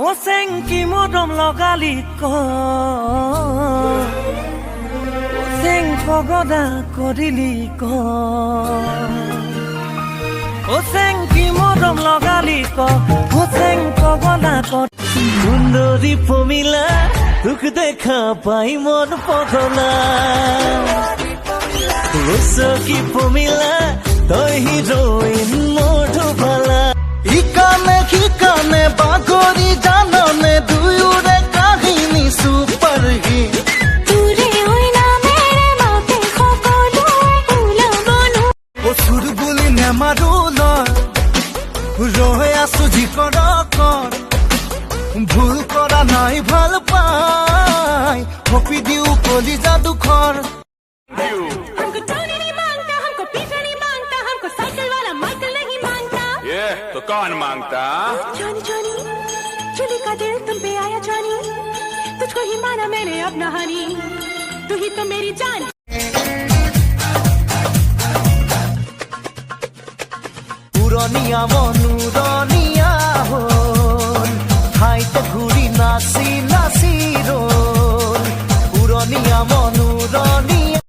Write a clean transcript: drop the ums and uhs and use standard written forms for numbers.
ও চেংকি মদম লগালি ক চেং পগদা কৰিলি ক ও চেংকি মদম লগালি ক ও চেং পগদা সুন্দরী পমিলা তোক দেখা পাই মন পগলা কি পমিলা তই হিরোইন মোঠো ভালা শিকানে বাগৰি জাননে দুয়োৰে কাহিনী সুপাৰ হিট অসুৰ বুলি নেমাৰো ৰৈ আছো যিকৰ ভুল কৰা নাই ভাল পাই কপি দিও কলি যাদুখৰ तो कौन मांगता? जानी जानी चुली का दिल तुम पे आया जानी तुझको ही माना मैंने अपना हनी तू ही तो मेरी जान পুরনিয়া মনুরনিয়া হল হাইতে ঘুরি নাচি নাচি রোল পুরনিয়া মনুরনিয়া